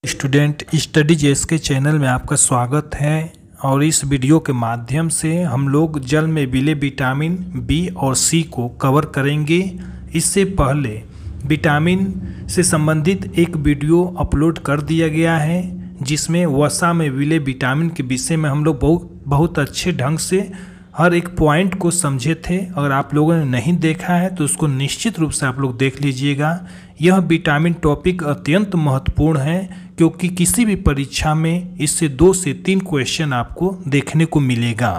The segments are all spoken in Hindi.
स्टूडेंट स्टडी एस के चैनल में आपका स्वागत है। और इस वीडियो के माध्यम से हम लोग जल में मिले विटामिन बी और सी को कवर करेंगे। इससे पहले विटामिन से संबंधित एक वीडियो अपलोड कर दिया गया है जिसमें वसा में मिले विटामिन के विषय में हम लोग बहुत अच्छे ढंग से हर एक पॉइंट को समझे थे। अगर आप लोगों ने नहीं देखा है तो उसको निश्चित रूप से आप लोग देख लीजिएगा। यह विटामिन टॉपिक अत्यंत महत्वपूर्ण है क्योंकि किसी भी परीक्षा में इससे 2 से 3 क्वेश्चन आपको देखने को मिलेगा।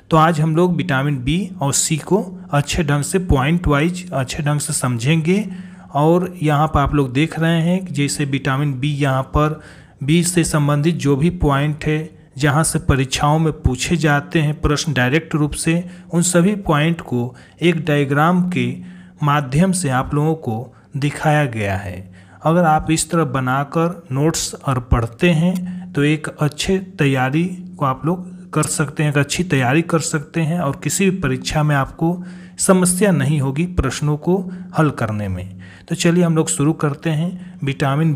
तो आज हम लोग विटामिन बी और सी को अच्छे ढंग से पॉइंट वाइज अच्छे ढंग से समझेंगे। और यहाँ पर आप लोग देख रहे हैं कि जैसे विटामिन बी, यहाँ पर बी से संबंधित जो भी पॉइंट है जहाँ से परीक्षाओं में पूछे जाते हैं प्रश्न डायरेक्ट रूप से, उन सभी पॉइंट को एक डायग्राम के माध्यम से आप लोगों को दिखाया गया है। अगर आप इस तरह बनाकर नोट्स और पढ़ते हैं तो एक अच्छे तैयारी को आप लोग कर सकते हैं, एक अच्छी तैयारी कर सकते हैं और किसी भी परीक्षा में आपको समस्या नहीं होगी प्रश्नों को हल करने में। तो चलिए हम लोग शुरू करते हैं। विटामिन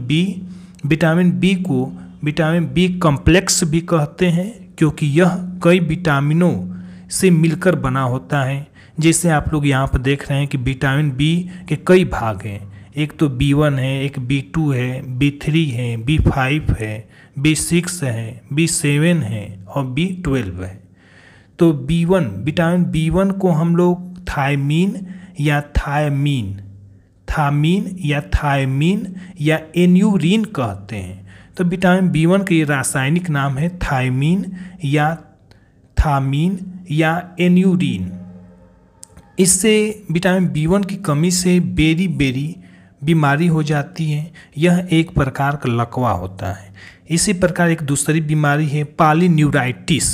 बी को विटामिन बी कॉम्प्लेक्स भी कहते हैं क्योंकि यह कई विटामिनों से मिलकर बना होता है। जैसे आप लोग यहाँ पर देख रहे हैं कि विटामिन बी के कई भाग हैं। एक तो B1 है, एक B2 है, B3 है, B5 है, B6 है, B7 है और B12 है। तो विटामिन B1 को हम लोग थायमीन या एन्यूरिन कहते हैं। तो विटामिन B1 का ये रासायनिक नाम है थायमीन या एन्यूरिन। इससे विटामिन B1 की कमी से बेरी बीमारी हो जाती है। यह एक प्रकार का लकवा होता है। इसी प्रकार एक दूसरी बीमारी है पॉलीन्यूराइटिस।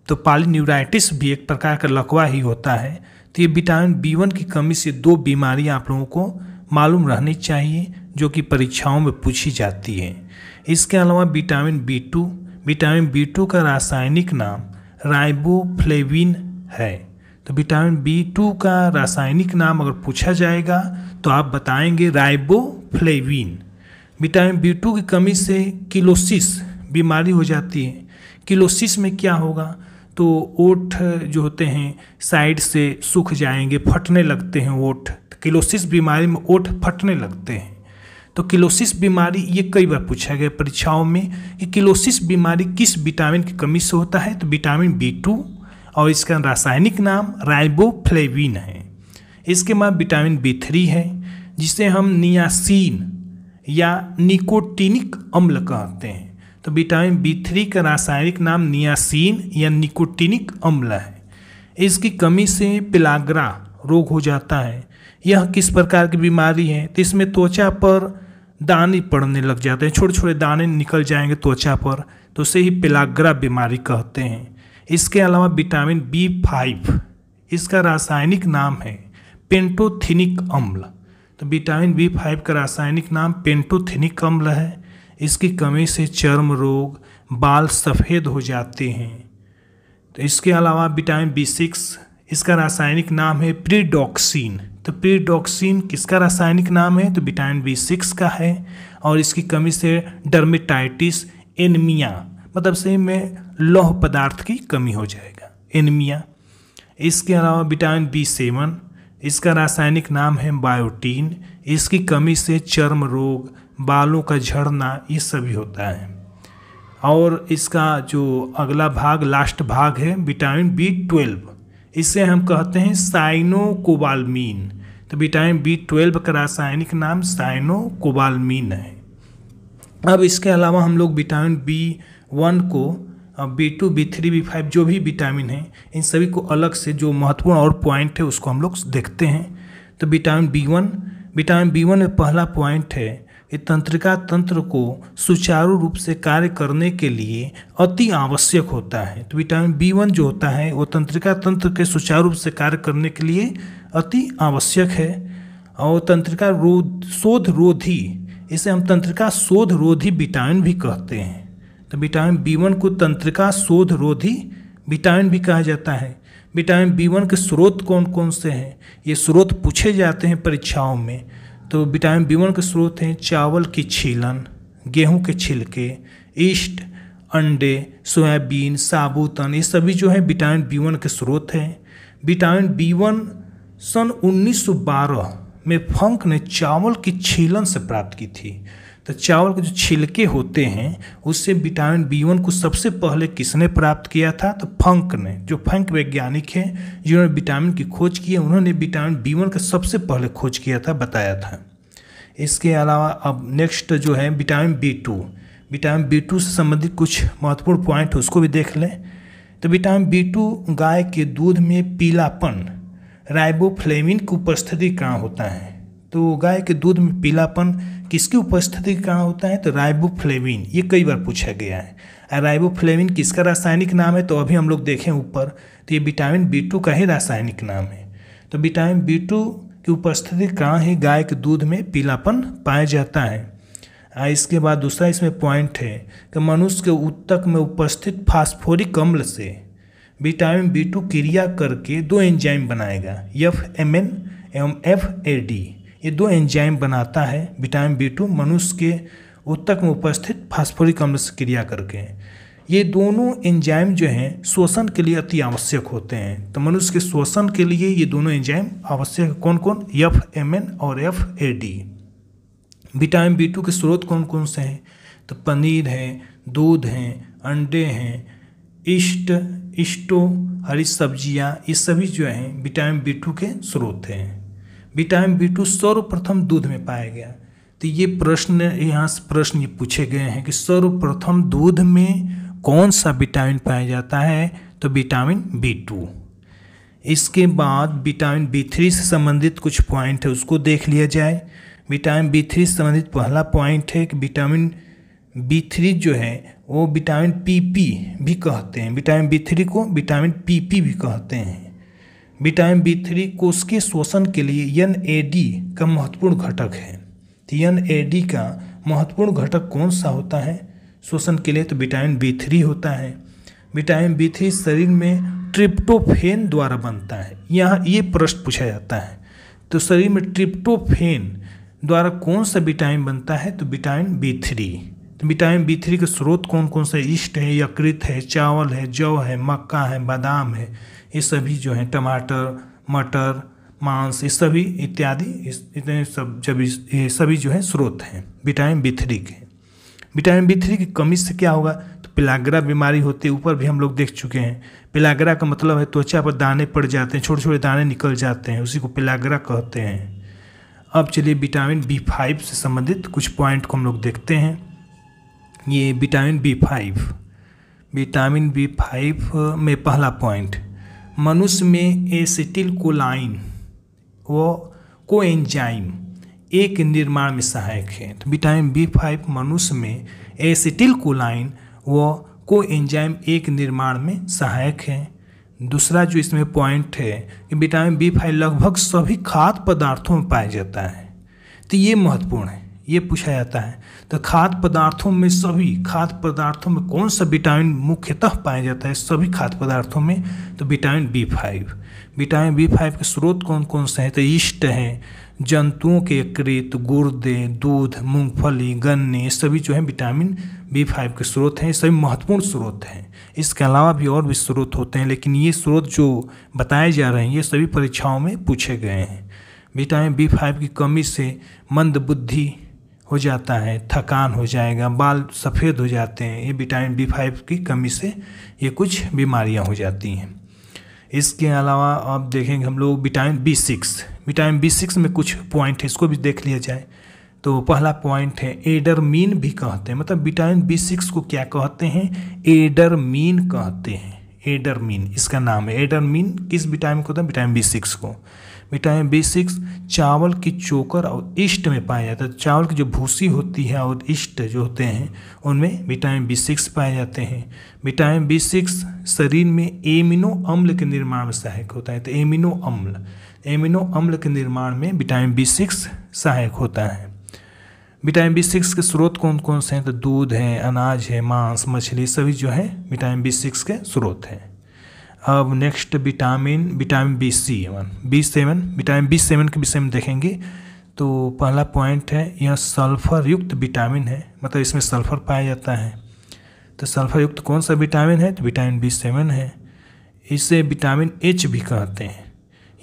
तो पॉलीन्यूराइटिस भी एक प्रकार का लकवा ही होता है। तो ये विटामिन B1 की कमी से 2 बीमारियां आप लोगों को मालूम रहनी चाहिए जो कि परीक्षाओं में पूछी जाती है। इसके अलावा विटामिन B2 का रासायनिक नाम राइबोफ्लेविन है। तो विटामिन B2 का रासायनिक नाम अगर पूछा जाएगा तो आप बताएंगे राइबोफ्लेविन। विटामिन B2 की कमी से किलोसिस बीमारी हो जाती है। किलोसिस में क्या होगा तो ओठ जो होते हैं साइड से सूख जाएंगे, फटने लगते हैं ओठ। किलोसिस बीमारी में ओठ फटने लगते हैं। तो किलोसिस बीमारी ये कई बार पूछा गया परीक्षाओं में कि किलोसिस बीमारी किस विटामिन की कमी से होता है। तो विटामिन B2 और इसका रासायनिक नाम राइबोफ्लेविन है। इसके बाद विटामिन B3 है जिसे हम नियासिन या निकोटीनिक अम्ल कहते हैं। तो विटामिन B3 का रासायनिक नाम नियासिन या निकोटीनिक अम्ल है। इसकी कमी से पेलाग्रा रोग हो जाता है। यह किस प्रकार की बीमारी है तो इसमें त्वचा पर दाने पड़ने लग जाते हैं, छोटे छोटे दाने निकल जाएंगे त्वचा पर, तो उसे ही पेलाग्रा बीमारी कहते हैं। इसके अलावा विटामिन B5, इसका रासायनिक नाम है पेंटोथेनिक अम्ल। तो विटामिन B5 का रासायनिक नाम पेंटोथेनिक अम्ल है। इसकी कमी से चर्म रोग, बाल सफ़ेद हो जाते हैं। तो इसके अलावा विटामिन B6, इसका रासायनिक नाम है प्रीडॉक्सिन। तो प्रीडॉक्सिन किसका रासायनिक नाम है तो विटामिन B6 का है। और इसकी कमी से डर्मेटाइटिस, एनीमिया, मतलब सही में लौह पदार्थ की कमी हो जाएगा, एनीमिया। इसके अलावा विटामिन B7, इसका रासायनिक नाम है बायोटीन। इसकी कमी से चर्म रोग, बालों का झड़ना, ये सभी होता है। और इसका जो अगला भाग, लास्ट भाग है विटामिन B12, इसे हम कहते हैं साइनोकोबालमीन। तो विटामिन B12 का रासायनिक नाम साइनोकोबालमीन है। अब इसके अलावा हम लोग विटामिन B1 को, B2, B3, B5 जो भी विटामिन हैं इन सभी को अलग से जो महत्वपूर्ण और पॉइंट है उसको हम लोग देखते हैं। तो विटामिन B1 में पहला पॉइंट है कि तंत्रिका तंत्र को सुचारू रूप से कार्य करने के लिए अति आवश्यक होता है। तो विटामिन B1 जो होता है वो तंत्रिका तंत्र के सुचारू रूप से कार्य करने के लिए अति आवश्यक है। और तंत्रिका शोध रोधी, इसे हम तंत्रिका शोध रोधी विटामिन भी कहते हैं। तो विटामिन B1 को तंत्रिका शोध रोधी विटामिन भी कहा जाता है। विटामिन B1 के स्रोत कौन कौन से हैं ये स्रोत पूछे जाते हैं परीक्षाओं में। तो विटामिन B1 के स्रोत हैं चावल की छीलन, गेहूं के छिलके, ईस्ट, अंडे, सोयाबीन, साबुतन, ये सभी जो है विटामिन B1 के स्रोत हैं। विटामिन B1 सन 1912 में फंक ने चावल की छीलन से प्राप्त की थी। तो चावल के जो छिलके होते हैं उससे विटामिन B1 को सबसे पहले किसने प्राप्त किया था? तो फंक ने। जो फंक वैज्ञानिक हैं जिन्होंने विटामिन की खोज की है, उन्होंने विटामिन B1 का सबसे पहले खोज किया था, बताया था। इसके अलावा अब नेक्स्ट जो है विटामिन B2। विटामिन B2 से संबंधित कुछ महत्वपूर्ण पॉइंट है, उसको भी देख लें। तो विटामिन B2 गाय के दूध में पीलापन, राइबोफ्लेविन की उपस्थिति का कारण होता है। तो गाय के दूध में पीलापन किसकी उपस्थिति के कारण होता है? तो राइबोफ्लेविन। ये कई बार पूछा गया है। राइबोफ्लेविन किसका रासायनिक नाम है? तो अभी हम लोग देखें ऊपर, तो ये विटामिन B2 का ही रासायनिक नाम है। तो विटामिन B2 की उपस्थिति के कारण ही गाय के दूध में पीलापन पाया जाता है। इसके बाद दूसरा इसमें पॉइंट है कि मनुष्य के ऊतक में उपस्थित फास्फोरिक अम्ल से विटामिन B2 क्रिया करके दो एंजाइम बनाएगा, FMN एवं FAD। ये दो एंजाइम बनाता है विटामिन B2 मनुष्य के ऊतक में उपस्थित फास्फोरिक अम्ल से क्रिया करके। ये दोनों एंजाइम जो हैं श्वसन के लिए अति आवश्यक होते हैं। तो मनुष्य के श्वसन के लिए ये दोनों एंजाइम आवश्यक है। कौन कौन? FMN और FAD। विटामिन B2 के स्रोत कौन कौन से हैं? तो पनीर है, दूध हैं, अंडे हैं, ईस्टो, हरी सब्जियां, ये सभी जो हैं विटामिन B2 के स्रोत हैं। विटामिन B2 सर्वप्रथम दूध में पाया गया। तो ये प्रश्न यहाँ से प्रश्न ये पूछे गए हैं कि सर्वप्रथम दूध में कौन सा विटामिन पाया जाता है? तो विटामिन B2। इसके बाद विटामिन B3 से संबंधित कुछ पॉइंट है, उसको देख लिया जाए। विटामिन B3 से संबंधित पहला पॉइंट है कि विटामिन B3 जो है वो विटामिन PP भी कहते हैं। विटामिन B3 को विटामिन PP भी कहते हैं। विटामिन B3 कोश के शोषण के लिए NAD का महत्वपूर्ण घटक है। तो NAD का महत्वपूर्ण घटक कौन सा होता है शोषण के लिए? तो विटामिन B3 होता है। विटामिन B3 शरीर में ट्रिप्टोफेन द्वारा बनता है। यहाँ ये प्रश्न पूछा जाता है, तो शरीर में ट्रिप्टोफेन द्वारा कौन सा विटामिन बनता है? तो विटामिन B3। तो विटामिन B3 के स्रोत कौन कौन से? ईस्ट है, यकृत है, चावल है, जौ है, मक्का है, बादाम है, ये सभी जो हैं, टमाटर, मटर, मांस, ये सभी इत्यादि, इतने सब जब ये सभी जो है स्रोत हैं विटामिन B3 के। विटामिन B3 की कमी से क्या होगा? तो पिलाग्रा बीमारी होती है। ऊपर भी हम लोग देख चुके हैं। पिलाग्रा का मतलब है त्वचा पर दाने पड़ जाते हैं, छोटे छोटे दाने निकल जाते हैं, उसी को पिलाग्रा कहते हैं। अब चलिए विटामिन B5 से संबंधित कुछ पॉइंट को हम लोग देखते हैं। ये विटामिन B5। विटामिन B5 में पहला पॉइंट, मनुष्य में एसिटिल कोलाइन वो कोएंजाइम एक निर्माण में सहायक है। तो विटामिन B5 मनुष्य में एसिटिल कोलाइन व कोएंजाइम एक निर्माण में सहायक है। दूसरा जो इसमें पॉइंट है कि विटामिन B5 लगभग सभी खाद्य पदार्थों में पाया जाता है। तो ये महत्वपूर्ण है, ये पूछा जाता है। तो खाद्य पदार्थों में, सभी खाद्य पदार्थों में कौन सा विटामिन मुख्यतः पाया जाता है? सभी खाद्य पदार्थों में, तो विटामिन B5। विटामिन B5 के स्रोत कौन कौन से हैं? तो ईस्ट है, जंतुओं के यकृत, गुर्दे, दूध, मूंगफली, गन्ने, ये सभी जो है विटामिन B5 के स्रोत हैं। ये सभी महत्वपूर्ण स्रोत हैं। इसके अलावा भी और भी स्रोत होते हैं, लेकिन ये स्रोत जो बताए जा रहे हैं ये सभी परीक्षाओं में पूछे गए हैं। विटामिन B5 की कमी से मंदबुद्धि हो जाता है, थकान हो जाएगा, बाल सफ़ेद हो जाते हैं। ये विटामिन B5 की कमी से ये कुछ बीमारियां हो जाती हैं। इसके अलावा आप देखेंगे हम लोग विटामिन B6। विटामिन B6 में कुछ पॉइंट है, इसको भी देख लिया जाए। तो पहला पॉइंट है एडरमीन भी कहते हैं। मतलब विटामिन B6 को क्या कहते हैं? एडरमीन कहते हैं। एडरमीन इसका नाम है। एडरमीन किस विटामिन को होता है? विटामिन B6 को। विटामिन B6 चावल की चोकर और ईस्ट में पाया जाता है। चावल की जो भूसी होती है और ईस्ट जो होते हैं उनमें विटामिन B6 पाए जाते हैं। विटामिन B6 शरीर में एमिनो अम्ल के निर्माण में सहायक होता है। तो एमिनो अम्ल के निर्माण में विटामिन B6 सहायक होता है। विटामिन B6 के स्रोत कौन कौन से हैं? तो दूध है, अनाज है, मांस, मछली, सभी जो है विटामिन B6 के स्रोत हैं। अब next vitamin B7। Vitamin B7 के विषय में देखेंगे तो पहला पॉइंट है, यह सल्फर युक्त विटामिन है, मतलब इसमें सल्फर पाया जाता है। तो सल्फर युक्त कौन सा विटामिन है? तो विटामिन B7 है। इसे विटामिन H भी कहते हैं।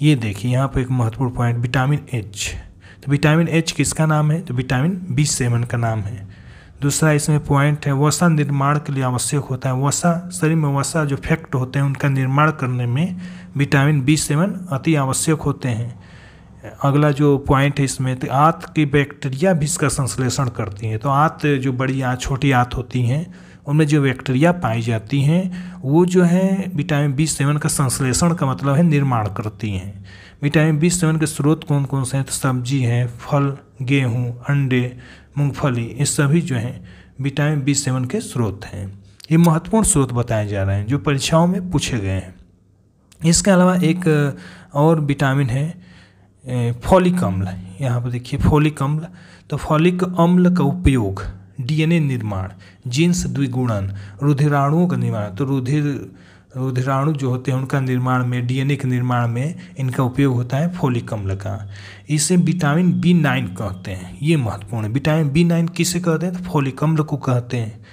ये देखिए यहाँ पर एक महत्वपूर्ण पॉइंट, विटामिन H। तो विटामिन H किसका नाम है? तो विटामिन B7 का नाम है। दूसरा इसमें पॉइंट है, वसा निर्माण के लिए आवश्यक होता है। वसा, शरीर में वसा जो फैक्ट होते हैं उनका निर्माण करने में विटामिन B7 अति आवश्यक होते हैं। अगला जो पॉइंट है इसमें, तो आंत की बैक्टीरिया भी इसका संश्लेषण करती हैं। तो आंत, जो बड़ी आंत, छोटी आंत होती हैं, उनमें जो बैक्टीरिया पाई जाती हैं वो जो है विटामिन B7 का संश्लेषण का मतलब है निर्माण करती हैं। विटामिन B7 के स्रोत कौन कौन से हैं? तो सब्जी है, फल, गेहूँ, अंडे, मूंगफली, ये सभी जो हैं विटामिन B7 के स्रोत हैं। ये महत्वपूर्ण स्रोत बताए जा रहे हैं जो परीक्षाओं में पूछे गए हैं। इसके अलावा एक और विटामिन है फॉलिक अम्ल। यहाँ पर देखिए फॉलिक अम्ल। तो फॉलिक अम्ल का उपयोग DNA निर्माण, जीन्स द्विगुणन, रुधिराणुओं का निर्माण, तो रुधिराणु जो होते हैं उनका निर्माण में, DNA के निर्माण में इनका उपयोग होता है फॉलिक अम्ल का। इसे विटामिन B9 कहते हैं। ये महत्वपूर्ण है। विटामिन B9 किसे कहते हैं? तो फॉलिक अम्ल को कहते हैं।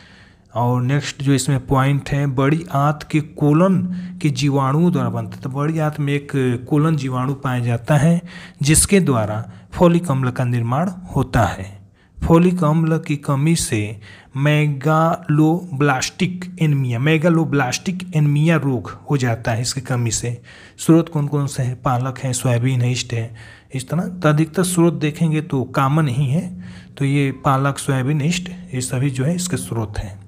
और नेक्स्ट जो इसमें पॉइंट है, बड़ी आंत के कोलन के जीवाणुओं द्वारा बनता है। तो बड़ी आंत में एक कोलन जीवाणु पाया जाता है जिसके द्वारा फॉलिक अम्ल का निर्माण होता है। फॉलिक अम्ल की कमी से मेगालोब्लास्टिक एनीमिया रोग हो जाता है इसकी कमी से। स्रोत कौन कौन से हैं? पालक है, सोयाबीन है, ईस्ट है, इस तरह। तो अधिकतर स्रोत देखेंगे तो कॉमन ही है। तो ये पालक, सोयाबीन, ईस्ट, ये सभी जो है इसके स्रोत हैं।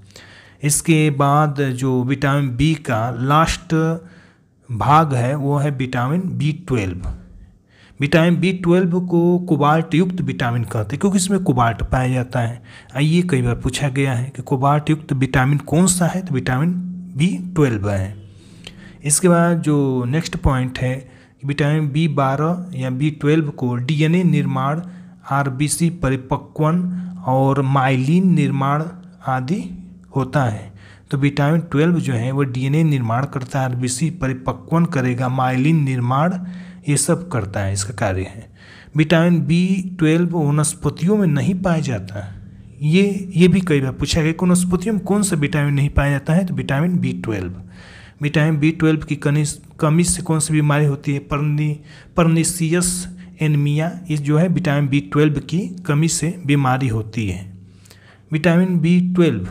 इसके बाद जो विटामिन बी का लास्ट भाग है वो है विटामिन B12। विटामिन B12 को कोबाल्ट युक्त विटामिन कहते हैं क्योंकि इसमें कोबाल्ट पाया जाता है। ये कई बार पूछा गया है कि कोबाल्ट युक्त विटामिन कौन सा है? तो विटामिन B12 है। इसके बाद जो नेक्स्ट पॉइंट है, विटामिन B12 या B12 को DNA निर्माण, RBC परिपक्वन और माइलिन निर्माण आदि होता है। तो विटामिन 12 जो है वो DNA निर्माण करता है, RBC परिपक्वन करेगा, माइलिन निर्माण ये सब करता है, इसका कार्य है। विटामिन B12 वनस्पतियों में नहीं पाया जाता। ये भी कई बार पूछा गया कि वनस्पतियों में कौन सा विटामिन नहीं पाया जाता है? तो विटामिन B12। विटामिन B12 की कमी से कौन सी बीमारी होती है? परनीसियस एनीमिया, ये जो है विटामिन B12 की कमी से बीमारी होती है। विटामिन B12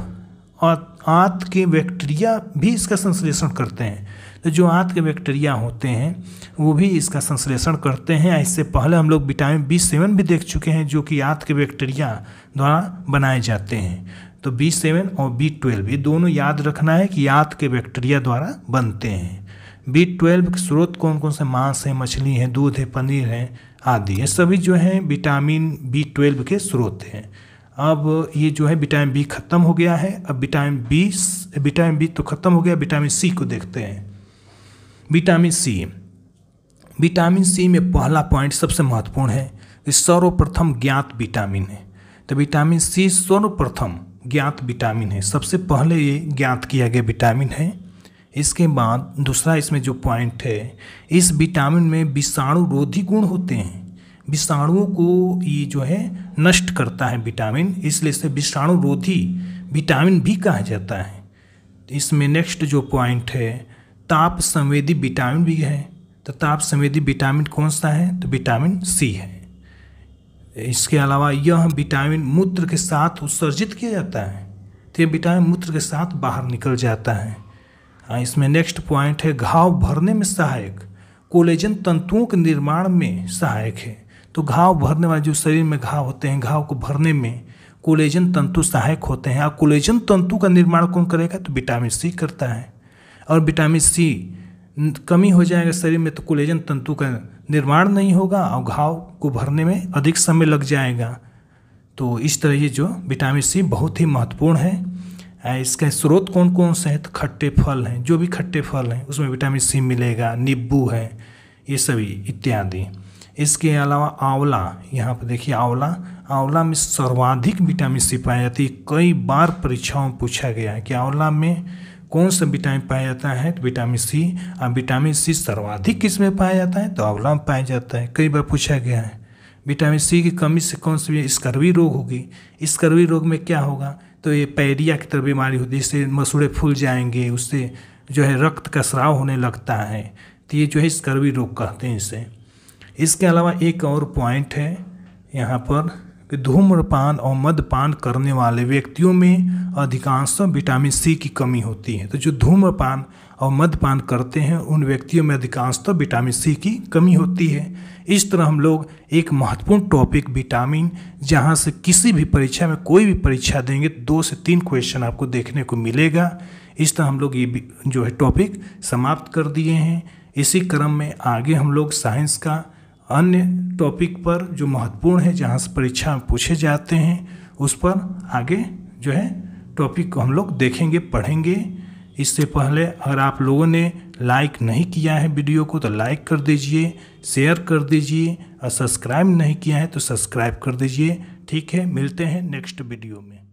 और आंत के बैक्टीरिया भी इसका संश्लेषण करते हैं। तो जो आंत के बैक्टीरिया होते हैं वो भी इसका संश्लेषण करते हैं। इससे पहले हम लोग विटामिन B7 भी देख चुके हैं जो कि आंत के बैक्टीरिया द्वारा बनाए जाते हैं। तो B7 और B12 ये दोनों याद रखना है कि आंत के बैक्टीरिया द्वारा बनते हैं। B12 के स्रोत कौन कौन से? मांस है, मछली है, दूध है, पनीर है आदि, ये सभी जो हैं विटामिन B12 के स्रोत हैं। अब ये जो है विटामिन B खत्म हो गया है। अब विटामिन B तो खत्म हो गया, विटामिन C को देखते हैं। विटामिन C में पहला पॉइंट सबसे महत्वपूर्ण है कि सर्वप्रथम ज्ञात विटामिन है। तो विटामिन C सर्वप्रथम ज्ञात विटामिन है, सबसे पहले ये ज्ञात किया गया विटामिन है। इसके बाद दूसरा इसमें जो पॉइंट है, इस विटामिन में विषाणु रोधी गुण होते हैं। विषाणुओं को ये जो है नष्ट करता है विटामिन, इसलिए इसे विषाणु रोधी विटामिन भी कहा जाता है। इसमें नेक्स्ट जो पॉइंट है, ताप संवेदी विटामिन भी है। तो ताप संवेदी विटामिन कौन सा है? तो विटामिन C है। इसके अलावा यह विटामिन मूत्र के साथ उत्सर्जित किया जाता है, तो ये विटामिन मूत्र के साथ बाहर निकल जाता है। इसमें नेक्स्ट पॉइंट है, घाव भरने में सहायक, कोलेजन तंतुओं के निर्माण में सहायक है। तो घाव भरने वाले, जो शरीर में घाव होते हैं, घाव को भरने में कोलेजन तंतु सहायक होते हैं। और कोलेजन तंतु का निर्माण कौन करेगा? तो विटामिन C करता है। और विटामिन C कमी हो जाएगा शरीर में तो कोलेजन तंतु का निर्माण नहीं होगा और घाव को भरने में अधिक समय लग जाएगा। तो इस तरह ये जो विटामिन C बहुत ही महत्वपूर्ण है। इसका स्रोत कौन कौन से हैं? तो खट्टे फल हैं, जो भी खट्टे फल हैं उसमें विटामिन C मिलेगा, नींबू है, ये सभी इत्यादि। इसके अलावा आंवला, यहाँ पर देखिए आंवला में सर्वाधिक विटामिन C पाया जाती है। कई बार परीक्षाओं में पूछा गया है कि आंवला में कौन सा विटामिन पाया जाता है? तो विटामिन C। और विटामिन C सर्वाधिक किस में पाया जाता है? तो आंवला में पाया जाता है, कई बार पूछा गया है। विटामिन सी की कमी से कौन सी स्कर्वी रोग होगी। स्कर्वी रोग में क्या होगा, तो ये पैरिया की तरह बीमारी होती है, जिससे मसूड़े फूल जाएंगे, उससे जो है रक्त का स्राव होने लगता है। तो ये जो है स्कर्वी रोग कहते हैं इसे। इसके अलावा एक और पॉइंट है यहाँ पर कि धूम्रपान और मद्यपान करने वाले व्यक्तियों में अधिकांशतः विटामिन सी की कमी होती है। तो जो धूम्रपान और मद्यपान करते हैं उन व्यक्तियों में अधिकांशतः विटामिन सी की कमी होती है। इस तरह हम लोग एक महत्वपूर्ण टॉपिक विटामिन, जहाँ से किसी भी परीक्षा में कोई भी परीक्षा देंगे 2 से 3 क्वेश्चन आपको देखने को मिलेगा। इस तरह हम लोग ये जो है टॉपिक समाप्त कर दिए हैं। इसी क्रम में आगे हम लोग साइंस का अन्य टॉपिक पर जो महत्वपूर्ण है, जहाँ से परीक्षा में पूछे जाते हैं, उस पर आगे जो है टॉपिक को हम लोग देखेंगे, पढ़ेंगे। इससे पहले अगर आप लोगों ने लाइक नहीं किया है वीडियो को तो लाइक कर दीजिए, शेयर कर दीजिए, और सब्सक्राइब नहीं किया है तो सब्सक्राइब कर दीजिए। ठीक है, मिलते हैं नेक्स्ट वीडियो में।